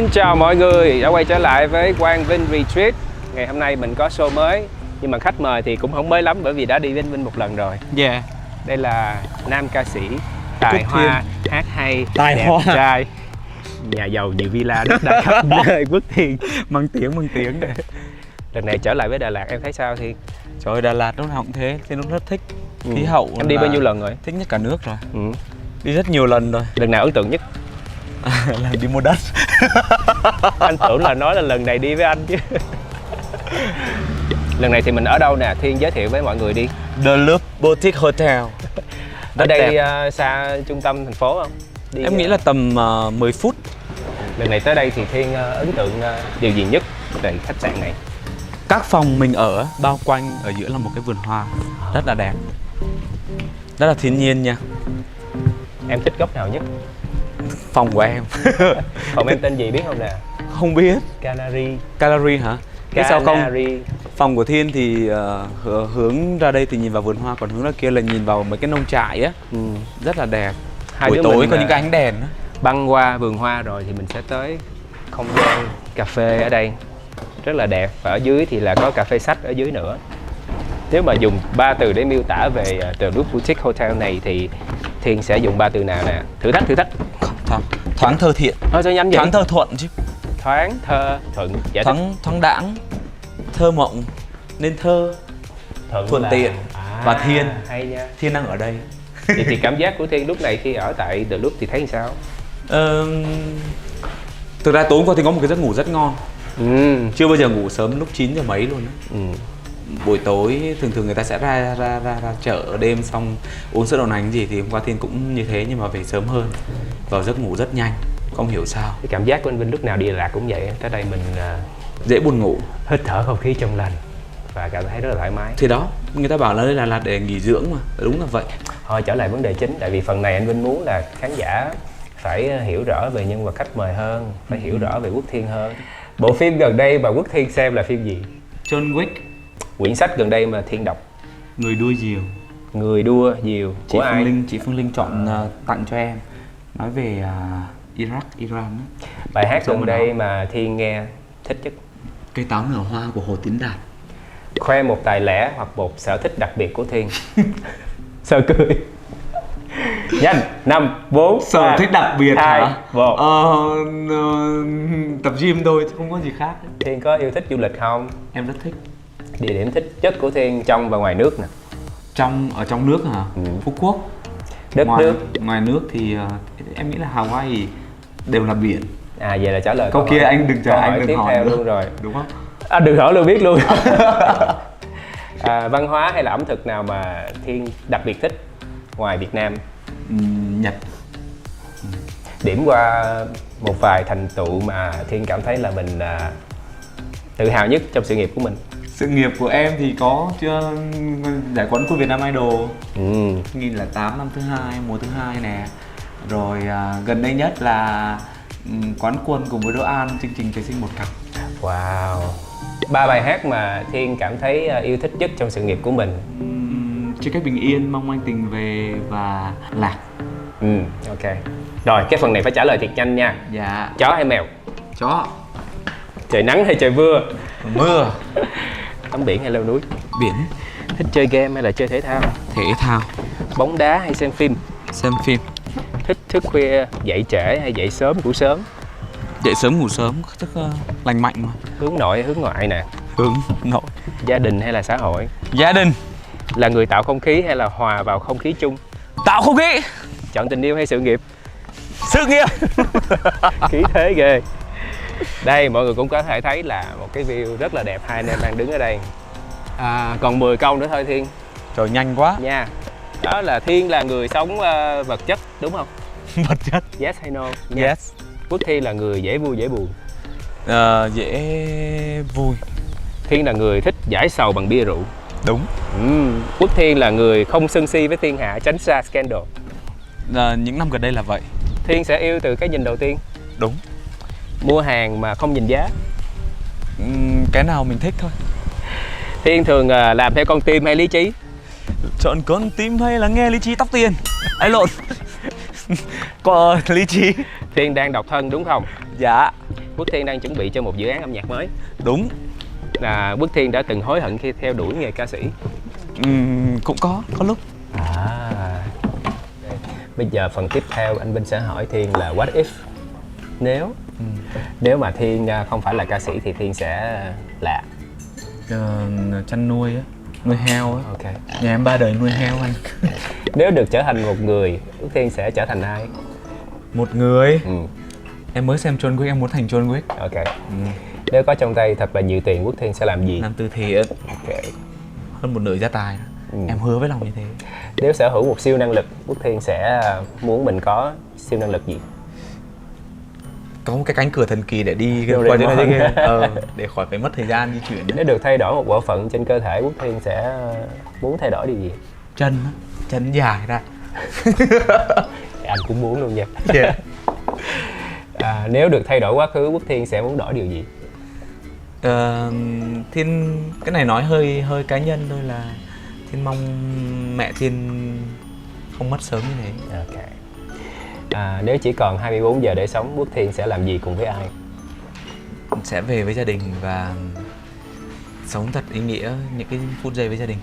Xin chào mọi người đã quay trở lại với Quang Vinh Retreat. Ngày hôm nay mình có show mới, nhưng mà khách mời thì cũng không mới lắm bởi vì đã đi với Vinh một lần rồi. Yeah. Đây là nam ca sĩ tài hoa, hát hay, tài đẹp hoa trai, nhà giàu nhiều villa đất đai khắp nơi, Quốc Thiên. Mang tiếng đấy. Lần này trở lại với Đà Lạt em thấy sao Thiên? Trời ơi, Đà Lạt lúc nào cũng thế, Thiên lúc rất thích. Khí hậu em đi bao nhiêu lần rồi? Thích nhất cả nước rồi. Đi rất nhiều lần rồi. Lần nào ấn tượng nhất? Là đi mua đất. Anh tưởng là nói là lần này đi với anh chứ. Lần này thì mình ở đâu nè? Thiên giới thiệu với mọi người đi. The Loop Boutique Hotel. Ở đây xa trung tâm thành phố không? Em nghĩ là tầm 10 phút. Lần này tới đây thì Thiên ấn tượng điều gì nhất về khách sạn này? Các phòng mình ở bao quanh ở giữa là một cái vườn hoa rất là đẹp, rất là thiên nhiên nha. Em thích góc nào nhất? Phòng của em. Phòng em tên gì biết không nè? Không biết. Gallery Hả? Biết sao không? Canary. Phòng của Thiên thì hướng ra đây thì nhìn vào vườn hoa, còn hướng ra kia là nhìn vào mấy cái nông trại á. Rất là đẹp. Buổi tối có những cái ánh đèn đó. Băng qua vườn hoa rồi thì mình sẽ tới không gian cà phê ở đây rất là đẹp, và ở dưới thì là có cà phê sách ở dưới nữa. Nếu mà dùng 3 từ để miêu tả về The Loop Boutique Hotel này thì Thiên sẽ dùng 3 từ nào nè? Thử thách. Thoáng thơ thiện. Thôi sao nhanh vậy? Thoáng thơ thuận chứ. Thoáng thơ thuận. Thoáng đãng, thơ mộng nên thơ, thuận tiện. Và Thiên. Hay nha. Thiên đang ở đây. Vậy thì cảm giác của Thiên lúc này khi ở tại The Loop thì thấy sao? Thực ra tối hôm qua thì có một cái giấc ngủ rất ngon. Chưa bao giờ ngủ sớm lúc 9 giờ mấy luôn đó. Buổi tối thường người ta sẽ ra chợ đêm xong uống sữa đậu nành gì, thì hôm qua Thiên cũng như thế nhưng mà về sớm hơn, vào giấc ngủ rất nhanh, không hiểu sao. Cái cảm giác của anh Vinh lúc nào đi Đà Lạt cũng vậy, tới đây mình dễ buồn ngủ, hít thở không khí trong lành và cảm thấy rất là thoải mái. Thì đó, người ta bảo là đây là để nghỉ dưỡng mà, đúng là vậy. Thôi trở lại vấn đề chính, tại vì phần này anh Vinh muốn là khán giả phải hiểu rõ về nhân vật khách mời hơn, phải hiểu rõ về Quốc Thiên hơn. Bộ phim gần đây mà Quốc Thiên xem là phim gì? John Wick. Quyển sách gần đây mà Thiên đọc? Người đua diều. Người đua diều của ai? Chị Phương Linh chọn tặng cho em, nói về Iraq, Iran đó. Bài hát gần đây mà Thiên nghe thích nhất? Cây táo nở hoa của Hồ Tiến Đạt. Khoe một tài lẻ hoặc một sở thích đặc biệt của Thiên. Sao cười? Nhanh, 5, 4, Sở thích đặc biệt 2, hả? 1. Tập gym thôi chứ không có gì khác. Thiên có yêu thích du lịch không? Em rất thích. Địa điểm thích nhất của Thiên trong và ngoài nước nè? Ở trong nước hả? Phú Quốc. Đất nước? Ngoài nước thì em nghĩ là Hawaii đều là biển. À vậy là trả lời câu kia anh đừng hỏi theo luôn rồi. Đúng không? Đừng hỏi luôn, biết luôn. Văn hóa hay là ẩm thực nào mà Thiên đặc biệt thích ngoài Việt Nam? Nhật. Điểm qua một vài thành tựu mà Thiên cảm thấy là mình tự hào nhất trong sự nghiệp của mình. Sự nghiệp của em thì có chưa giải quán quân Việt Nam Idol 2008 năm thứ 2, mùa thứ 2 nè. Rồi gần đây nhất là quán quân cùng với Đỗ An chương trình Trời Sinh Một Cặp. Wow. 3 bài hát mà Thiên cảm thấy yêu thích nhất trong sự nghiệp của mình? Chia cách bình yên, mong anh tình về và lạc. Ok. Rồi cái phần này phải trả lời thiệt nhanh nha. Dạ. Chó hay mèo? Chó. Trời nắng hay trời mưa? Mưa. Tắm biển hay leo núi? Biển. Thích chơi game hay là chơi thể thao? Thể thao. Bóng đá hay xem phim? Xem phim. Thích thức khuya dậy trễ hay dậy sớm ngủ sớm? Dậy sớm ngủ sớm, rất lành mạnh mà. Hướng nội hay hướng ngoại nè? Hướng nội. Gia đình hay là xã hội? Gia đình. Là người tạo không khí hay là hòa vào không khí chung? Tạo không khí. Chọn tình yêu hay sự nghiệp? Sự nghiệp. Khí thế ghê. Đây mọi người cũng có thể thấy là một cái view rất là đẹp, hai anh em đang đứng ở đây. Còn 10 câu nữa thôi Thiên. Trời nhanh quá nha. Đó là Thiên là người sống vật chất đúng không? Vật chất. Yes hay no? Yes. Quốc Thiên là người dễ vui dễ buồn? Dễ vui. Thiên là người thích giải sầu bằng bia rượu? Đúng. Quốc Thiên là người không sân si với thiên hạ, tránh xa scandal? Những năm gần đây là vậy. Thiên sẽ yêu từ cái nhìn đầu tiên? Đúng. Mua hàng mà không nhìn giá? Cái nào mình thích thôi. Thiên thường làm theo con tim hay lý trí? Chọn con tim hay là nghe lý trí tóc tiền? Ấy lộn. Có lý trí. Thiên đang độc thân đúng không? Dạ. Quốc Thiên đang chuẩn bị cho một dự án âm nhạc mới. Đúng. Là Quốc Thiên đã từng hối hận khi theo đuổi nghề ca sĩ. Cũng có lúc. Bây giờ phần tiếp theo anh Vinh sẽ hỏi Thiên là what if, nếu mà Thiên không phải là ca sĩ thì Thiên sẽ là Chăn nuôi á, nuôi heo á. Ok. Nhà em 3 đời nuôi heo anh. Nếu được trở thành một người, Quốc Thiên sẽ trở thành ai? Một người. Em mới xem John Wick, em muốn thành John Wick. Ok. Nếu có trong tay thật là nhiều tiền, Quốc Thiên sẽ làm gì? Làm từ thiện. Ok. Hơn một nửa gia tài đó. Em hứa với lòng như thế. Nếu sở hữu một siêu năng lực, Quốc Thiên sẽ muốn mình có siêu năng lực gì? Có một cái cánh cửa thần kỳ để đi Đồ qua để chỗ này mở. kia. Để khỏi phải mất thời gian di chuyển. Nếu được thay đổi một bộ phận trên cơ thể, Quốc Thiên sẽ muốn thay đổi điều gì? Chân á, chân dài ra. Anh cũng muốn luôn nha. Yeah. Nếu được thay đổi quá khứ, Quốc Thiên sẽ muốn đổi điều gì? Thiên, cái này nói hơi cá nhân thôi, là Thiên mong mẹ Thiên không mất sớm như thế. Ok. Nếu chỉ còn 24 giờ để sống, Quốc Thiên sẽ làm gì cùng với ai? Sẽ về với gia đình và sống thật ý nghĩa những cái phút giây với gia đình.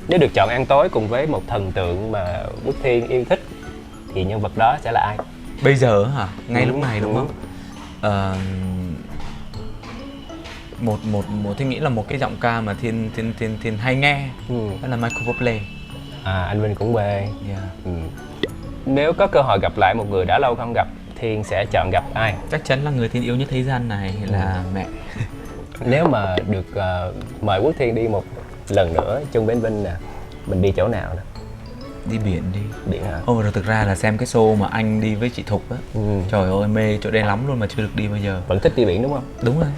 Nếu được chọn ăn tối cùng với một thần tượng mà Quốc Thiên yêu thích thì nhân vật đó sẽ là ai? Bây giờ hả? Ngay lúc này đúng không? Một Thiên nghĩ là một cái giọng ca mà Thiên hay nghe, đó là Michael Bublé. Anh Vinh cũng về. Yeah. Nếu có cơ hội gặp lại một người đã lâu không gặp, Thiên sẽ chọn gặp ai? Chắc chắn là người Thiên yêu nhất thế gian này là mẹ. Nếu mà được mời Quốc Thiên đi một lần nữa chung với anh Vinh nè, mình đi chỗ nào nè? Đi biển đi. Biển hả? Rồi thực ra là xem cái show mà anh đi với chị Thục á. Trời ơi, mê chỗ đây lắm luôn mà chưa được đi bao giờ. Vẫn thích đi biển đúng không? Đúng rồi.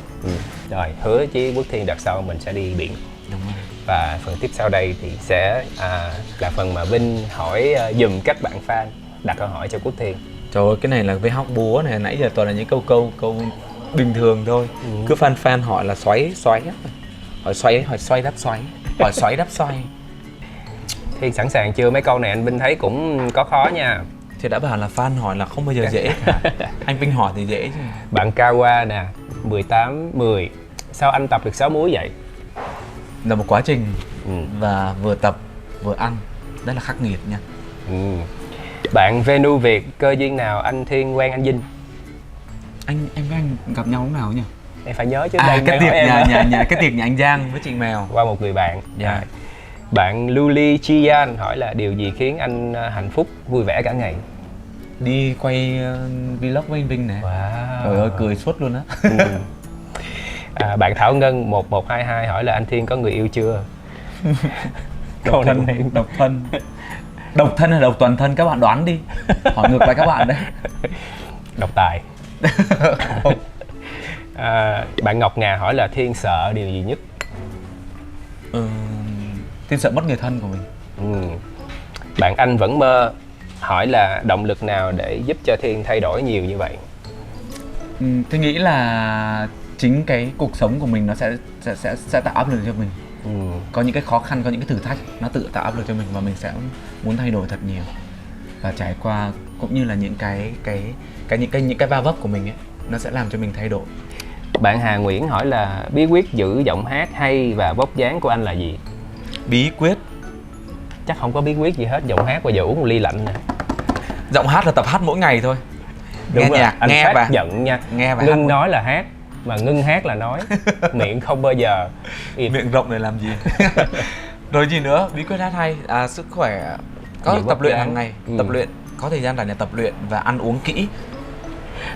Rồi, hứa với Quốc Thiên đợt sau mình sẽ đi biển. Đúng rồi. Và phần tiếp sau đây thì sẽ là phần mà Vinh hỏi dùm các bạn fan đặt câu hỏi cho Quốc Thiên. Trời ơi, cái này là với hóc búa này, nãy giờ toàn là những câu bình thường thôi. Cứ fan hỏi là xoáy hỏi xoay đáp xoáy, hỏi xoáy đáp xoay. Thiên sẵn sàng chưa? Mấy câu này anh Vinh thấy cũng có khó nha. Thì đã bảo là fan hỏi là không bao giờ dễ cả. Anh Vinh hỏi thì dễ chứ. Bạn Kawa nè, 18-10. Sao anh tập được 6 múi vậy? Là một quá trình và vừa tập vừa ăn, rất là khắc nghiệt nha. Bạn Venu Việt, cơ duyên nào anh Thiên quen anh Vinh? Em với anh gặp nhau lúc nào nhỉ? Em phải nhớ chứ. Cái đang tiệc hỏi em cái tiệc nhà anh Giang với chị Mèo. qua một người bạn. Dạ. Bạn Luli Chian hỏi là điều gì khiến anh hạnh phúc, vui vẻ cả ngày? Đi quay vlog với anh Vinh nè. Wow. Trời ơi, cười suốt luôn á. Bạn Thảo Ngân 1122 hỏi là anh Thiên có người yêu chưa? Độc thân hay độc toàn thân các bạn đoán đi. Hỏi ngược lại các bạn đấy. Độc tài. Bạn Ngọc Ngà hỏi là Thiên sợ điều gì nhất? Thiên sợ mất người thân của mình. Bạn Anh Vẫn Mơ hỏi là động lực nào để giúp cho Thiên thay đổi nhiều như vậy? Thiên nghĩ là chính cái cuộc sống của mình nó sẽ tạo áp lực cho mình. Có những cái khó khăn, có những cái thử thách nó tự tạo áp lực cho mình và mình sẽ muốn thay đổi thật nhiều và trải qua, cũng như là những cái va vấp của mình ấy, nó sẽ làm cho mình thay đổi. Bạn Hà Nguyễn hỏi là bí quyết giữ giọng hát hay và vóc dáng của anh là gì? Bí quyết Chắc không có bí quyết gì hết, giọng hát và giờ uống một ly lạnh nè. Giọng hát là tập hát mỗi ngày thôi. Đúng nghe rồi, nhạc, anh nghe và giận nha. Nghe và ngưng hát. nói là hát, mà ngưng hát là nói. Miệng không bao giờ im. Miệng rộng để làm gì? Rồi gì nữa? Bí quyết hát hay, sức khỏe, có Nhiều tập vóc luyện dáng. hàng ngày, tập luyện, có thời gian rảnh để tập luyện và ăn uống kỹ.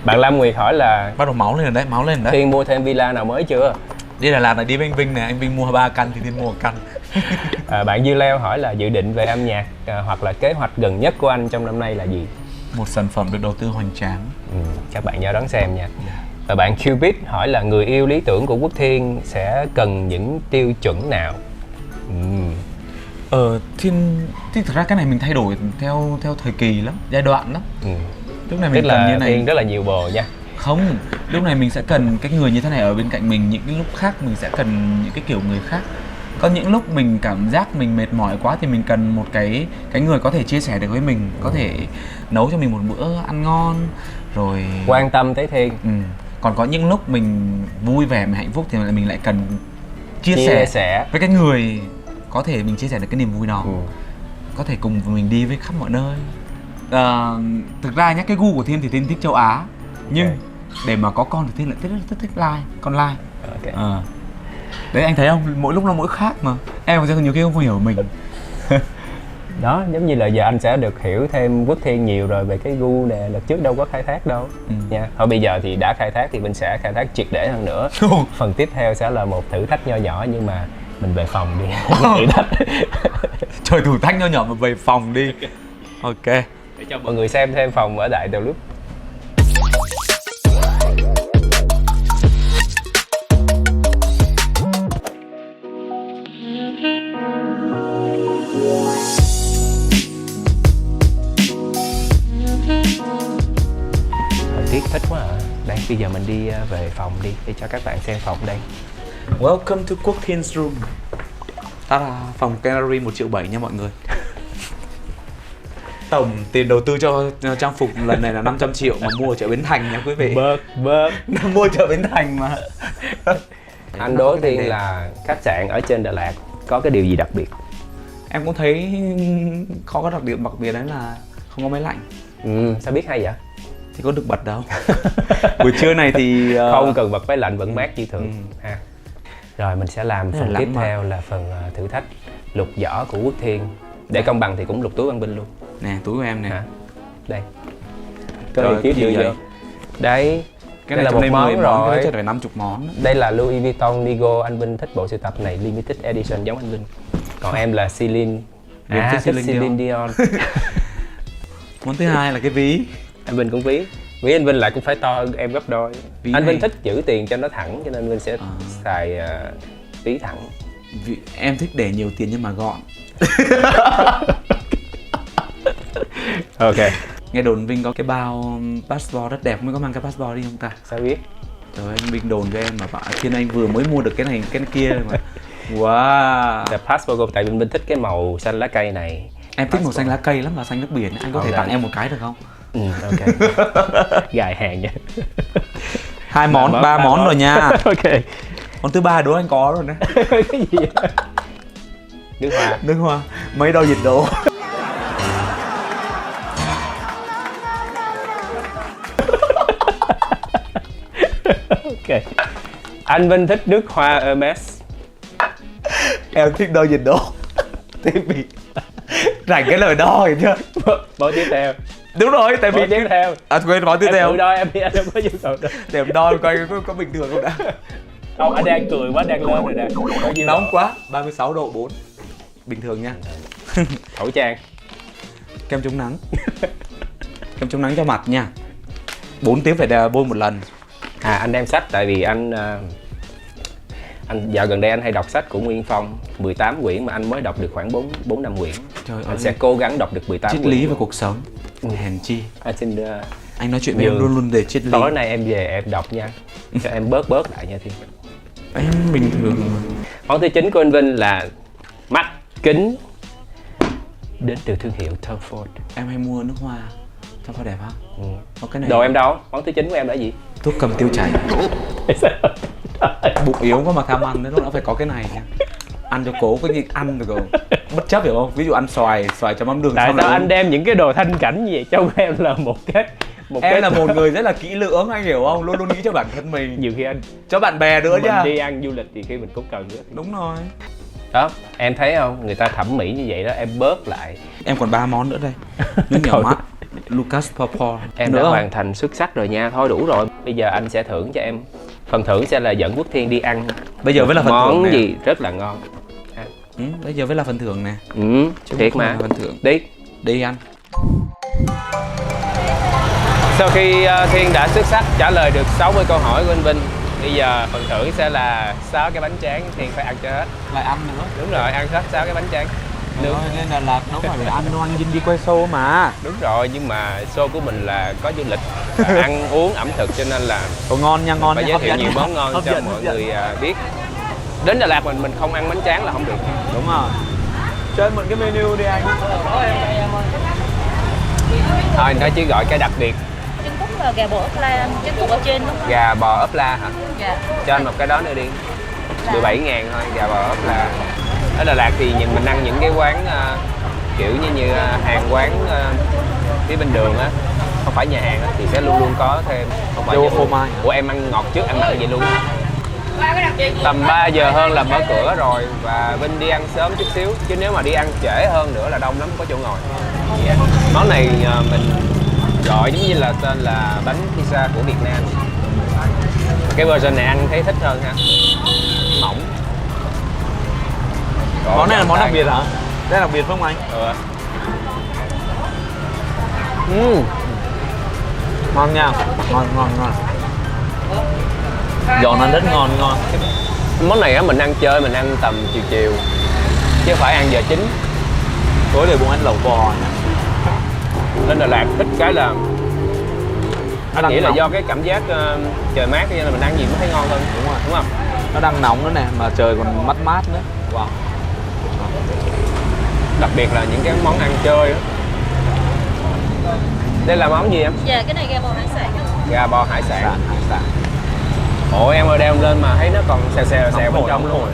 Bạn Lam Nguyệt hỏi là Bắt đầu máu lên rồi đấy. Thiên mua thêm villa nào mới chưa? Đi Đà Lạt này đi với anh Vinh nè, anh Vinh mua 3 căn thì Thiên mua 1 căn. Bạn Dư Leo hỏi là dự định về âm nhạc hoặc là kế hoạch gần nhất của anh trong năm nay là gì? Một sản phẩm được đầu tư hoành tráng. Các bạn nhớ đón xem nha. Và bạn Cupid hỏi là người yêu lý tưởng của Quốc Thiên sẽ cần những tiêu chuẩn nào? Thiên thực ra cái này mình thay đổi theo thời kỳ lắm, giai đoạn lắm. Lúc này Tức mình cần như là này. Thiên rất là nhiều bồ nha. Không, lúc này mình sẽ cần cái người như thế này ở bên cạnh mình, những cái lúc khác mình sẽ cần những cái kiểu người khác. Có những lúc mình cảm giác mình mệt mỏi quá thì mình cần một cái người có thể chia sẻ được với mình, có thể nấu cho mình một bữa ăn ngon, rồi Quan tâm tới Thiên. Còn có những lúc mình vui vẻ, mình hạnh phúc thì mình lại cần chia sẻ với cái người có thể mình chia sẻ được cái niềm vui đó. Có thể cùng mình đi với khắp mọi nơi. Thực ra nhá, cái gu của Thiên thì Thiên thích châu Á. Nhưng để mà có con thì Thiên lại rất thích con lai. Đấy, anh thấy không? Mỗi lúc nó mỗi khác mà. Em sẽ nhiều khi không hiểu mình. Đó, giống như là giờ anh sẽ được hiểu thêm Quốc Thiên nhiều rồi về cái gu nè, lần trước đâu có khai thác đâu nha. Thôi bây giờ thì đã khai thác thì mình sẽ khai thác triệt để hơn nữa. Phần tiếp theo sẽ là một thử thách nho nhỏ nhưng mà mình về phòng đi. Thử thách. Trời, thử thách nho nhỏ mà về phòng đi. Ok. Để cho mọi người xem thêm phòng ở Đại The Loop. Tiết thích quá à. Đây, bây giờ mình đi về phòng đi để cho các bạn xem phòng đây. Welcome to Quốc Thiên room. Ta phòng Canary 1,7 triệu nha mọi người. Tổng tiền đầu tư cho trang phục lần này là 500 triệu mà mua ở chợ Bến Thành nha quý vị. Bớt Mua chợ Bến Thành mà. Anh đố Tiên là khách sạn ở trên Đà Lạt có cái điều gì đặc biệt? Em cũng thấy có cái đặc điểm đặc biệt đấy là không có máy lạnh. Sao biết hay vậy? Thì có được bật đâu. Buổi trưa này thì không cần bật máy lạnh vẫn mát như thường ha. Rồi mình sẽ làm phần tiếp theo là phần thử thách lục giỏ của Quốc Thiên. Để công bằng thì cũng lục túi Văn Binh luôn. Nè, túi của em nè. Đây. Có gì tiếp vô. Đấy. Cái này là một món rồi, cái phải 50 món. Đây là Louis Vuitton Nigo, anh Vinh thích bộ sưu tập này limited edition giống anh Vinh. Còn em là Celine. Thích Celine Dion. Món thứ hai là cái ví. Anh Vinh cũng ví. Ví anh Vinh lại cũng phải to hơn em gấp đôi. Ví anh này... Vinh thích giữ tiền cho nó thẳng cho nên Vinh sẽ xài ví thẳng. Em thích để nhiều tiền nhưng mà gọn. Ok. Nghe đồn Vinh có cái bao passport rất đẹp, không biết có mang cái passport đi không ta? Sao biết? Trời ơi, anh Vinh đồn cho em mà bảo Thiên Anh vừa mới mua được cái này cái kia mà. Wow. The passport tại Vinh thích cái màu xanh lá cây này. Em thích màu xanh lá cây lắm, mà xanh nước biển. Anh có thể tặng em một cái được không? Ok. Gài hàng nha. 2 món, 3 món rồi nha. Ok. Món thứ 3 đố anh có rồi nè. Cái gì vậy? Nước hoa. Nước hoa. Mấy đo nhiệt độ. Ok. Anh Vinh thích nước hoa Hermes. Em thích đo nhiệt độ. Thế bị rảnh cái lời đo rồi chưa? Món tiếp theo. Đúng rồi, tại vì tiếp theo. Quên món tiếp theo. Em tự đo em đi, anh không có nhu cầu đó. Để em đo coi có bình thường không đã. Không, anh đang cười quá, đang lên rồi nè. Nóng quá, 36 độ 4. Bình thường nha. Khẩu trang. Kem chống nắng. Kem chống nắng cho mặt nha. 4 tiếng phải bôi một lần. Anh đem sách tại vì anh dạo gần đây anh hay đọc sách của Nguyên Phong 18 quyển mà anh mới đọc được khoảng 4-5 quyển. Trời ơi, anh sẽ cố gắng đọc được 18 quyển. Triết lý và cuộc sống. Hèn chi. Anh xin anh nói chuyện với em luôn để triết lý. Tối nay em về em đọc nha. Cho em bớt lại nha Thiên. Em bình thường. Món thứ 9 của anh Vinh là mắt kính đến từ thương hiệu Tom Ford. Em hay mua nước hoa. Tom Ford đẹp hả? Cái này. Đồ em đâu? Món thứ 9 của em là gì? Thuốc cầm tiêu chảy. Bụng yếu quá mà tham ăn nên nó phải có cái này nha. Ăn cho cố cái gì ăn được rồi. Bất chấp hiểu không? Ví dụ ăn xoài cho mắm đường. Tại sao anh đem những cái đồ thanh cảnh như vậy trong em là em là một người rất là kỹ lưỡng, anh hiểu không? Luôn luôn nghĩ cho bản thân mình. Nhiều khi anh cho bạn bè nữa nha. Mình đi ăn du lịch thì khi mình cũng cần nữa. Đúng rồi. Đó, em thấy không? Người ta thẩm mỹ như vậy đó, em bớt lại. Em còn 3 món nữa đây. Nước nhỏ mắt. Lucas Paul. Em đã hoàn thành xuất sắc rồi nha, thôi đủ rồi. Bây giờ anh sẽ thưởng cho em. Phần thưởng sẽ là dẫn Quốc Thiên đi ăn. Bây giờ mới là phần thưởng món gì rất là ngon. Bây giờ mới là phần thưởng nè. Thiệt mà. Phần thưởng. Đi ăn. Sau khi Thiên đã xuất sắc trả lời được 60 câu hỏi của anh Vinh, bây giờ phần thưởng sẽ là 6 cái bánh tráng. Thiên phải ăn cho hết. Lại ăn nữa. Đúng rồi, ăn hết 6 cái bánh tráng. Nên là đâu phải để ăn đâu, anh Vinh đi quay show mà. Đúng rồi, nhưng mà show của mình là có du lịch, ăn uống ẩm thực cho nên là ngon nha, ngon phải giới thiệu nhiều món ngon cho mọi người biết. Đến Đà Lạt mình không ăn bánh tráng là không được. Đúng rồi. Cho em mượn cái menu đi anh. Thôi nói chứ gọi cái đặc biệt. và gà bò ốp la trứng cút ở trên đúng không? Gà bò ốp la hả? Dạ. Cho anh một cái đó nữa đi. 17.000 thôi, gà bò ốp la. Ở Đà Lạt thì mình ăn những cái quán kiểu như hàng quán phía bên đường á, không phải nhà hàng á, thì sẽ luôn luôn có thêm. Không phải Vô phô mai. Ủa em ăn ngọt trước, em ăn vậy luôn hả? Tầm 3 giờ hơn là mở cửa rồi và Vinh đi ăn sớm chút xíu, chứ nếu mà đi ăn trễ hơn nữa là đông lắm, không có chỗ ngồi. Món này mình gọi giống như là tên là bánh pizza của Việt Nam. Cái version này ăn thấy thích hơn ha, mỏng. Món này là món đặc biệt hả? Đây là đặc biệt không anh? Ngon nha, ngon. Giòn nó rất ngon. Món này á mình ăn chơi, mình ăn tầm chiều chứ không phải ăn giờ chính. Tối để bụng ăn lẩu bò nha. Lên Đà Lạt thích cái là Nó anh nghĩ đang là nóng. do cái cảm giác trời mát cho nên là mình ăn gì cũng thấy ngon hơn. Đúng không? Nó đang nóng nữa nè, mà trời còn mát nữa. Wow. Đặc biệt là những cái món ăn chơi đó. Đây là món gì em? Dạ, cái này gà bò hải sản. Gà bò hải sản. Hải sản. Ồ em ơi đem lên mà thấy nó còn xèo bên trong luôn.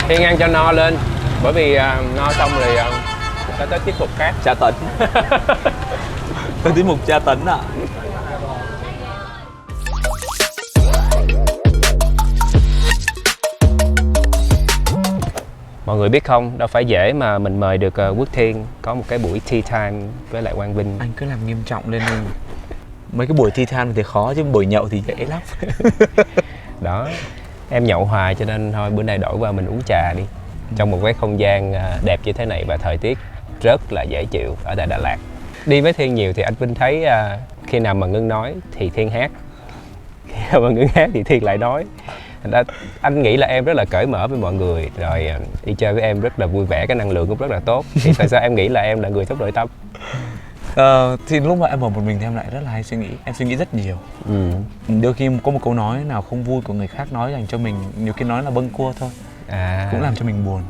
Thiên ăn cho no lên, bởi vì no xong rồi sẽ tới tiết mục khác. Tra tấn. Tới tiết mục tra tấn ạ. Mọi người biết không, đâu phải dễ mà mình mời được Quốc Thiên có một cái buổi tea time với lại Quang Vinh. Anh cứ làm nghiêm trọng lên đi. Mấy cái buổi tea time thì khó chứ buổi nhậu thì dễ lắm. Đó, em nhậu hoài cho nên thôi bữa nay đổi qua mình uống trà đi. Trong một cái không gian đẹp như thế này và thời tiết rất là dễ chịu ở tại Đà Lạt. Đi với Thiên nhiều thì anh Vinh thấy khi nào mà Ngưng nói thì Thiên hát. Khi nào mà Ngưng hát thì Thiên lại nói. Thành ra anh nghĩ là em rất là cởi mở với mọi người, rồi đi chơi với em rất là vui vẻ, cái năng lượng cũng rất là tốt. Thì tại sao em nghĩ là em là người tốt nội tâm? Thì lúc mà em ở một mình thì em lại rất là hay suy nghĩ. Em suy nghĩ rất nhiều. Đôi khi có một câu nói nào không vui của người khác nói dành cho mình, nhiều khi nói là bâng cua thôi, cũng làm cho mình buồn.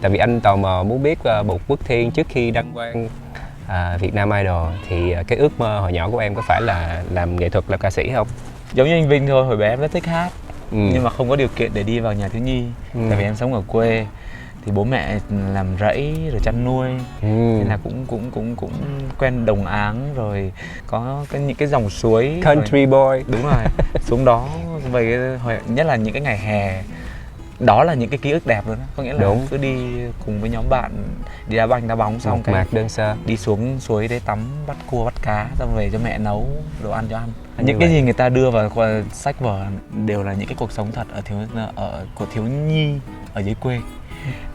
Tại vì anh tò mò muốn biết một Quốc Thiên trước khi đăng quang Việt Nam Idol thì cái ước mơ hồi nhỏ của em có phải là làm nghệ thuật, làm ca sĩ không? Giống như anh Vinh thôi, hồi bé em rất thích hát. Nhưng mà không có điều kiện để đi vào nhà thiếu nhi. Tại vì em sống ở quê thì bố mẹ làm rẫy rồi chăn nuôi, nên là cũng quen đồng áng, rồi có những cái dòng suối Country rồi. boy. Đúng rồi. Xuống đó về nhất là những cái ngày hè, đó là những cái ký ức đẹp luôn đó. Có nghĩa là Đúng. cứ đi cùng với nhóm bạn đi đá banh đá bóng xong Một mạc đơn sơ, đi xuống suối để tắm, bắt cua bắt cá, xong về cho mẹ nấu đồ ăn cho ăn. Như Những vậy. cái gì người ta đưa vào sách vở đều là những cái cuộc sống thật của thiếu nhi ở dưới quê.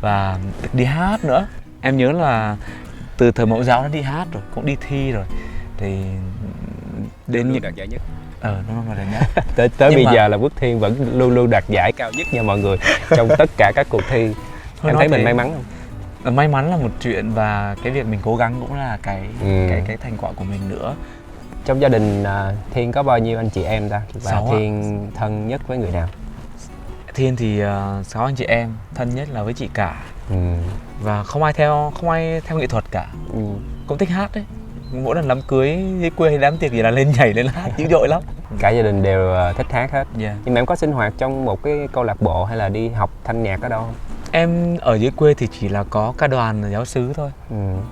Và được đi hát nữa. Em nhớ là từ thời mẫu giáo nó đi hát rồi, cũng đi thi rồi. Thì đến những đạt giải nhất. nó mà đạt nhất. Tới Nhưng bây mà- giờ là Quốc Thiên vẫn luôn luôn đạt giải cao nhất nha mọi người trong tất cả các cuộc thi. Thôi Em nói thấy mình thế. may mắn không? May mắn là một chuyện, và cái việc mình cố gắng cũng là cái thành quả của mình nữa. Trong gia đình Thiên có bao nhiêu anh chị em ta? Và 6 ạ. Thiên thân nhất với người nào? Thiên thì 6 anh chị em, thân nhất là với chị cả. Và không ai theo nghệ thuật cả. Cũng thích hát đấy. Mỗi lần đám cưới dưới quê hay đám tiệc gì là lên nhảy lên hát dữ dội lắm. Cả gia đình đều thích hát hết. Yeah. Nhưng mà em có sinh hoạt trong một cái câu lạc bộ hay là đi học thanh nhạc ở đâu không? Em ở dưới quê thì chỉ là có ca đoàn giáo xứ thôi.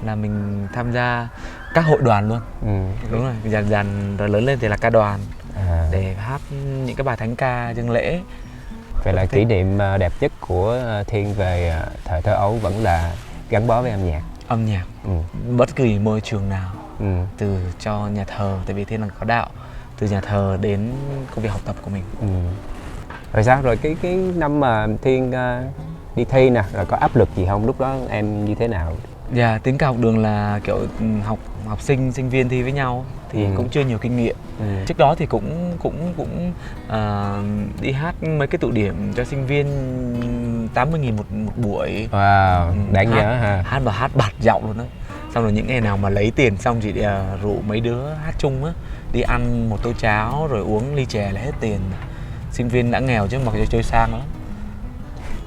Là mình tham gia các hội đoàn luôn. Đúng rồi, dần rồi lớn lên thì là ca đoàn để hát những cái bài thánh ca dâng lễ. Vậy là kỷ niệm đẹp nhất của Thiên về thời thơ ấu vẫn là gắn bó với âm nhạc. Âm nhạc, bất kỳ môi trường nào, từ cho nhà thờ, tại vì Thiên là có đạo, từ nhà thờ đến công việc học tập của mình. Rồi sao? Rồi cái năm mà Thiên đi thi nè, rồi có áp lực gì không? Lúc đó em như thế nào? Dạ, tính cả học đường là kiểu học sinh, sinh viên thi với nhau thì cũng chưa nhiều kinh nghiệm. Trước đó thì cũng đi hát mấy cái tụ điểm cho sinh viên 80.000 một buổi. Wow, đáng nhớ ha. Hát bạt giọng luôn đó. Xong rồi những ngày nào mà lấy tiền xong chị rủ mấy đứa hát chung á, đi ăn một tô cháo rồi uống ly chè là hết tiền. Sinh viên đã nghèo chứ mặc dù chơi sang lắm.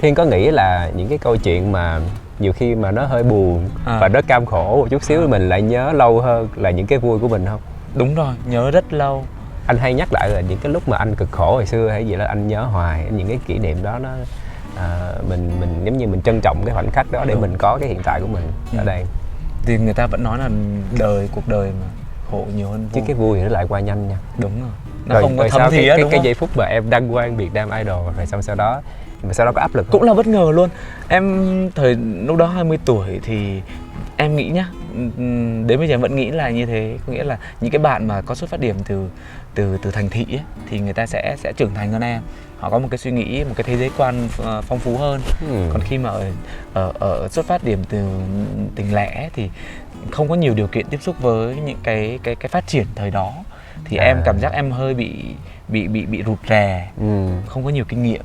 Thiên có nghĩ là những cái câu chuyện mà nhiều khi mà nó hơi buồn và nó cam khổ một chút xíu mình lại nhớ lâu hơn là những cái vui của mình không? Đúng rồi, nhớ rất lâu. Anh hay nhắc lại là những cái lúc mà anh cực khổ hồi xưa hay gì đó, anh nhớ hoài những cái kỷ niệm đó. Nó mình giống như mình trân trọng cái khoảnh khắc đó để mình có cái hiện tại của mình ở đây. Thì người ta vẫn nói là cuộc đời mà khổ nhiều hơn chứ vui. cái vui thì nó lại qua nhanh nha. Đúng rồi, nó Rồi, không có rồi thấm sau thía, đúng cái không? giây phút mà em đăng quang Việt Nam Idol rồi sau đó có áp lực không? Cũng là bất ngờ luôn. Em thời lúc đó 20 tuổi thì em nghĩ nhá, đến bây giờ vẫn nghĩ là như thế. Có nghĩa là những cái bạn mà có xuất phát điểm từ thành thị ấy, thì người ta sẽ trưởng thành hơn em. Họ có một cái suy nghĩ, một cái thế giới quan phong phú hơn. Còn khi mà ở xuất phát điểm từ tỉnh lẻ thì không có nhiều điều kiện tiếp xúc với những cái phát triển thời đó, thì em cảm giác em hơi bị rụt rè, không có nhiều kinh nghiệm.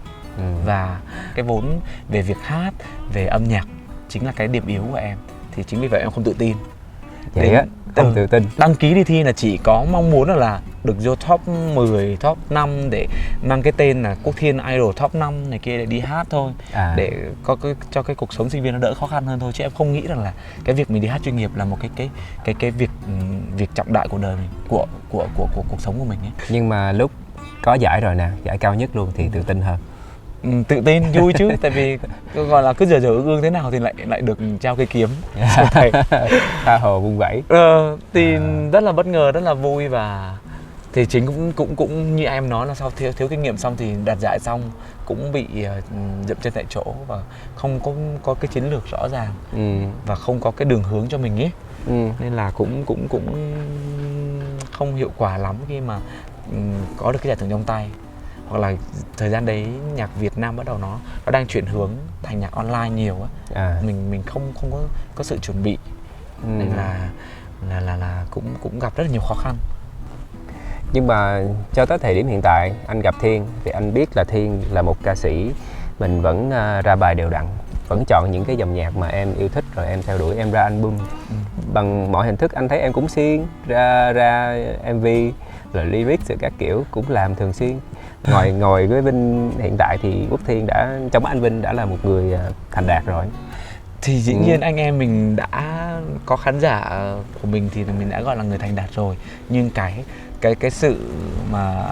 Và cái vốn về việc hát, về âm nhạc chính là cái điểm yếu của em. Thì chính vì vậy em không tự tin. Vậy á, không tự tin. Đăng ký đi thi là chỉ có mong muốn là được vô top 10, top 5 để mang cái tên là Quốc Thiên Idol top 5 này kia để đi hát thôi. Để có cho cái cuộc sống sinh viên nó đỡ khó khăn hơn thôi. Chứ em không nghĩ rằng là cái việc mình đi hát chuyên nghiệp là một cái việc trọng đại của đời mình, của cuộc sống của mình ấy. Nhưng mà lúc có giải rồi nè, giải cao nhất luôn thì tự tin hơn. Tự tin vui chứ, tại vì gọi là cứ giờ ương thế nào thì lại được trao cây kiếm. Tha hồ vung vẩy. Thì rất là bất ngờ, rất là vui. Và thì chính cũng như em nói là sau thiếu kinh nghiệm xong thì đạt giải xong cũng bị dậm chân tại chỗ và không có cái chiến lược rõ ràng và không có cái đường hướng cho mình ấy. Nên là cũng không hiệu quả lắm khi mà có được cái giải thưởng trong tay. Hoặc là thời gian đấy nhạc Việt Nam bắt đầu nó đang chuyển hướng thành nhạc online nhiều á. Mình không có sự chuẩn bị. Nên là cũng gặp rất là nhiều khó khăn. Nhưng mà cho tới thời điểm hiện tại anh gặp Thiên thì anh biết là Thiên là một ca sĩ mình vẫn ra bài đều đặn, vẫn chọn những cái dòng nhạc mà em yêu thích rồi em theo đuổi, em ra album bằng mọi hình thức. Anh thấy em cũng xuyên ra MV rồi lyrics rồi các kiểu cũng làm thường xuyên. Ngồi với Vinh hiện tại thì Quốc Thiên đã trong anh Vinh đã là một người thành đạt rồi. Thì dĩ nhiên anh em mình đã có khán giả của mình thì mình đã gọi là người thành đạt rồi. Nhưng cái sự mà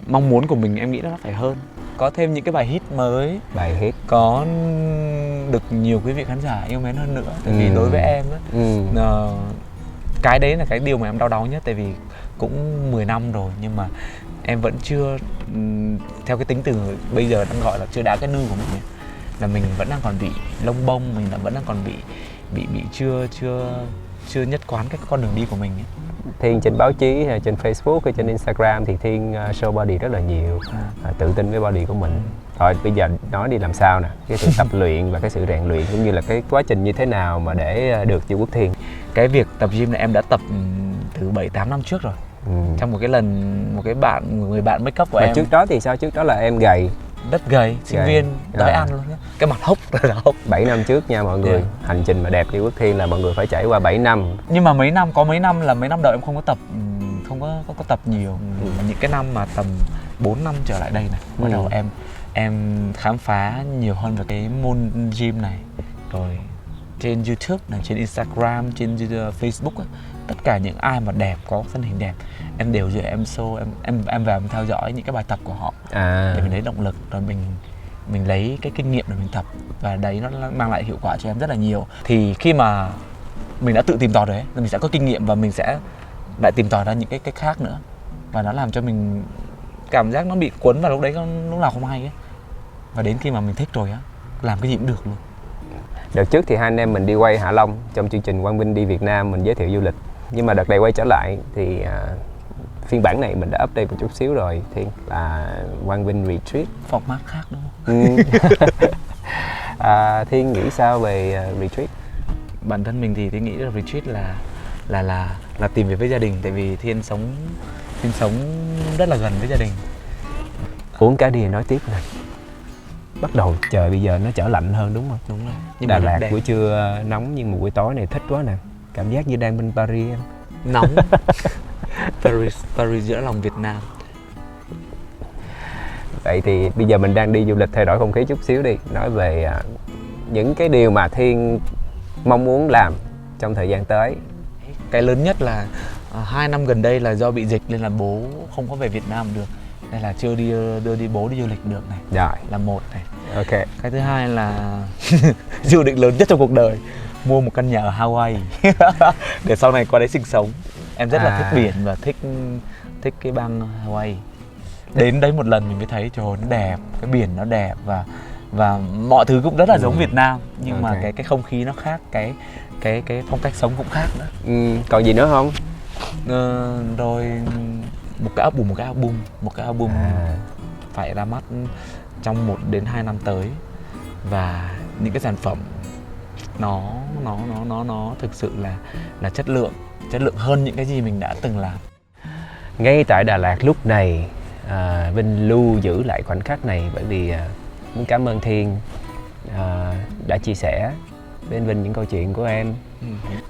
mong muốn của mình em nghĩ nó phải hơn. Có thêm những cái bài hit mới, bài hit có được nhiều quý vị khán giả yêu mến hơn nữa. Tại vì đối với em cái đấy là cái điều mà em đau nhất. Tại vì cũng 10 năm rồi nhưng mà em vẫn chưa, theo cái tính từ bây giờ đang gọi là chưa đá cái nư của mình, là mình vẫn đang còn bị lông bông, mình vẫn đang còn bị chưa nhất quán cái con đường đi của mình ấy. Thiên trên báo chí, trên Facebook hay trên Instagram thì Thiên show body rất là nhiều, tự tin với body của mình. Rồi bây giờ nói đi làm sao nè, cái sự tập luyện và cái sự rèn luyện cũng như là cái quá trình như thế nào mà để được như Quốc Thiên. Cái việc tập gym này em đã tập từ 7-8 năm trước rồi. Trong một cái lần một người bạn make up của em. Trước đó thì sao? Trước đó là em gầy, rất gầy, sinh viên đói ăn luôn á. Cái mặt hốc là hốc. 7 năm trước nha mọi người. Hành trình mà đẹp như Quốc Thiên là mọi người phải trải qua 7 năm. Nhưng mà mấy năm là mấy năm đầu em không có tập, không có tập nhiều. Những cái năm mà tầm 4 năm trở lại đây này, bắt đầu em khám phá nhiều hơn về cái môn gym này. Rồi trên YouTube này, trên Instagram, trên Facebook á, tất cả những ai mà đẹp, có thân hình đẹp, em đều dựa em show, em vào theo dõi những cái bài tập của họ để mình lấy động lực, rồi mình lấy cái kinh nghiệm để mình tập, và đấy nó mang lại hiệu quả cho em rất là nhiều. Thì khi mà mình đã tự tìm tòi rồi ấy, mình sẽ có kinh nghiệm và mình sẽ lại tìm tòi ra những cái khác nữa, và nó làm cho mình cảm giác nó bị cuốn vào lúc đấy, lúc nào không hay ấy. Và đến khi mà mình thích rồi á, làm cái gì cũng được luôn. Đợt trước thì hai anh em mình đi quay Hạ Long trong chương trình Quang Vinh đi Việt Nam, mình giới thiệu du lịch. Nhưng mà đợt này quay trở lại thì phiên bản này mình đã update một chút xíu rồi, Thiên, là Quang Vinh Retreat. Format khác đúng không? Thiên nghĩ sao về Retreat? Bản thân mình thì Thiên nghĩ là Retreat là tìm về với gia đình. Tại vì Thiên sống rất là gần với gia đình. Uống cái đi nói tiếp này. Bắt đầu trời bây giờ nó trở lạnh hơn đúng không? Đúng rồi. Nhưng Đà Lạt buổi trưa nóng nhưng mà buổi tối này thích quá nè. Cảm giác như đang bên Paris em. Nóng. Paris giữa lòng Việt Nam. Vậy thì bây giờ mình đang đi du lịch, thay đổi không khí chút xíu đi. Nói về những cái điều mà Thiên mong muốn làm trong thời gian tới. Cái lớn nhất là 2 năm gần đây là do bị dịch nên là bố không có về Việt Nam được, nên là chưa đưa bố đi du lịch được này. Rồi, Là một này. ok. Cái thứ hai là dự định lớn nhất trong cuộc đời, mua một căn nhà ở Hawaii để sau này qua đấy sinh sống. Em rất là thích biển và thích cái bang Hawaii. Đến đấy một lần mình mới thấy trời ơi, nó đẹp, cái biển nó đẹp và mọi thứ cũng rất là giống Việt Nam, nhưng mà cái không khí nó khác, cái phong cách sống cũng khác nữa. Còn gì nữa không? Rồi một cái album phải ra mắt trong 1 đến 2 năm tới, và những cái sản phẩm nó thực sự là chất lượng hơn những cái gì mình đã từng làm. Ngay tại Đà Lạt lúc này, Vinh lưu giữ lại khoảnh khắc này bởi vì muốn cảm ơn Thiên đã chia sẻ với anh Vinh những câu chuyện của em.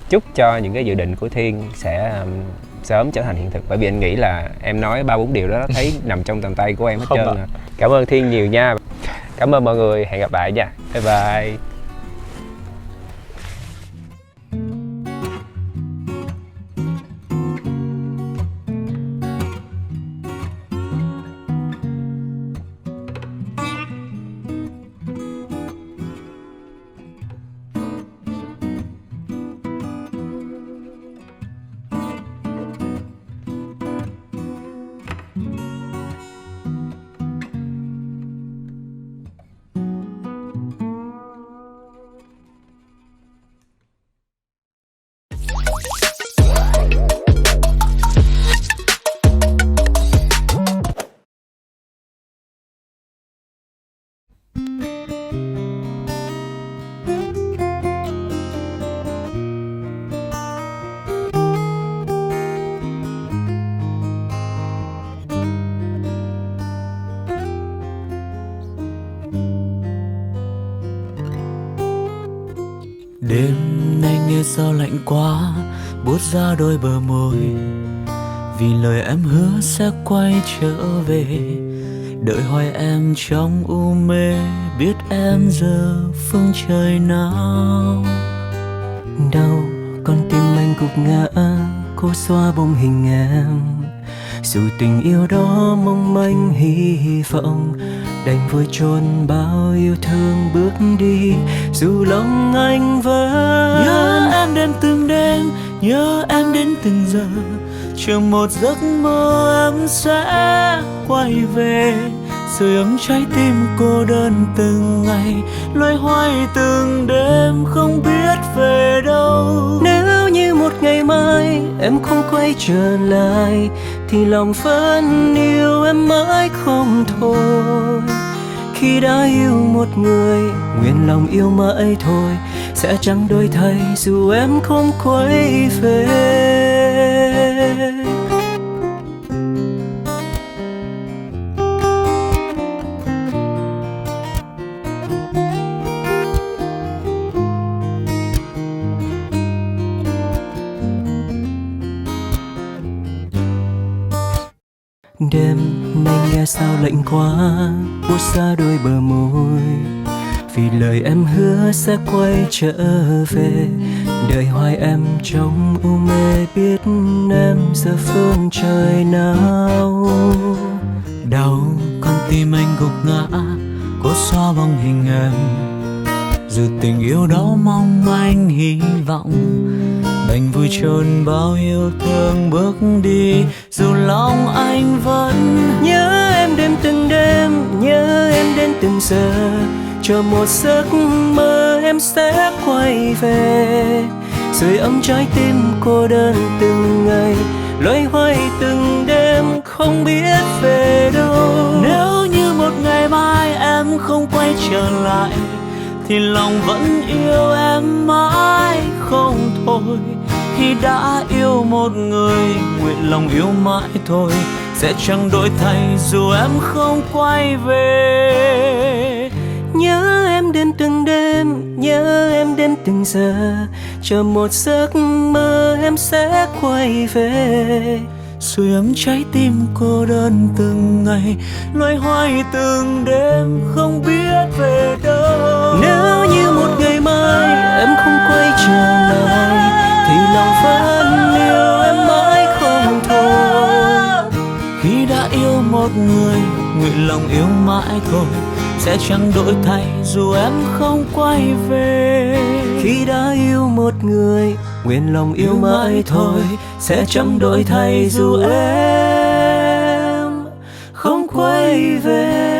Chúc cho những cái dự định của Thiên sẽ sớm trở thành hiện thực, bởi vì anh nghĩ là em nói 3-4 điều đó thấy nằm trong tầm tay của em hết trơn. Cảm ơn Thiên nhiều nha. Cảm ơn mọi người, hẹn gặp lại nha. Bye bye. Đêm nay nghe sao lạnh quá, buốt ra đôi bờ môi, vì lời em hứa sẽ quay trở về. Đợi hỏi em trong u mê, biết em giờ phương trời nào. Đau con tim anh gục ngã, cố xóa bóng hình em. Dù tình yêu đó mong manh hy vọng, đành vội chôn bao yêu thương bước đi. Dù lòng anh vẫn nhớ em đến từng đêm, nhớ em đến từng giờ, chờ một giấc mơ em sẽ quay về. Sưởi ấm trái tim cô đơn từng ngày, loay hoay từng đêm không biết về đâu. Nếu như một ngày mai em không quay trở lại, thì lòng vẫn yêu em mãi không thôi. Khi đã yêu một người, nguyện lòng yêu mãi thôi, sẽ chẳng đổi thay dù em không quay về. Đêm nay nghe sao lạnh quá, buốt xa đôi bờ môi, vì lời em hứa sẽ quay trở về. Đợi hoài em trong u mê, biết em giờ phương trời nào. Đau con tim anh gục ngã, cố xóa bóng hình em. Dù tình yêu đó mong manh hy vọng, đành vui chôn bao yêu thương bước đi. Dù lòng anh vẫn nhớ em đêm từng đêm, nhớ em đến từng giờ, chờ một giấc mơ em sẽ quay về. Sưởi ấm trái tim cô đơn từng ngày, loay hoay từng đêm không biết về đâu. Nếu như một ngày mai em không quay trở lại, thì lòng vẫn yêu em mãi không thôi. Khi đã yêu một người, nguyện lòng yêu mãi thôi, sẽ chẳng đổi thay dù em không quay về. Nhớ em đến từng đêm, nhớ em đến từng giờ, chờ một giấc mơ em sẽ quay về. Sưởi ấm trái tim cô đơn từng ngày, loay hoay từng đêm không biết về đâu. Nếu như một ngày mai em không quay trở lại, thì lòng vẫn yêu em mãi mãi thôi, sẽ chẳng đổi thay dù em không quay về. Khi đã yêu một người, nguyện lòng yêu mãi thôi, sẽ chẳng đổi thay dù em không quay về.